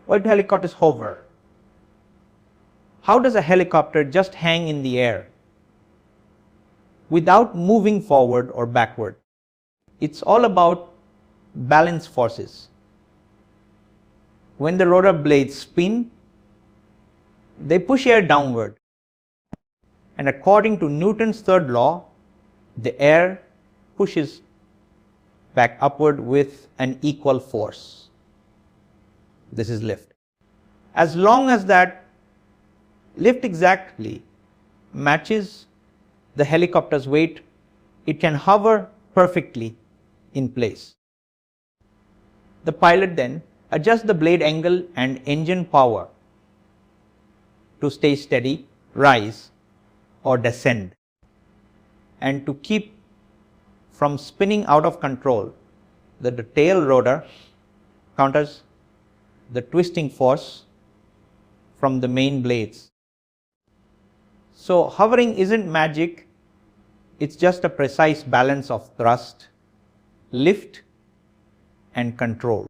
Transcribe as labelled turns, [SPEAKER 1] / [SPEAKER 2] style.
[SPEAKER 1] Why do helicopters hover? How does a helicopter just hang in the air without moving forward or backward? It's all about balance forces. When the rotor blades spin, they push air downward. And according to Newton's third law, the air pushes back upward with an equal force. This is lift. As long as that lift exactly matches the helicopter's weight, it can hover perfectly in place. The pilot then adjusts the blade angle and engine power to stay steady, rise, or descend. And to keep from spinning out of control, the tail rotor counters the twisting force from the main blades. So hovering isn't magic, it's just a precise balance of thrust, lift, and control.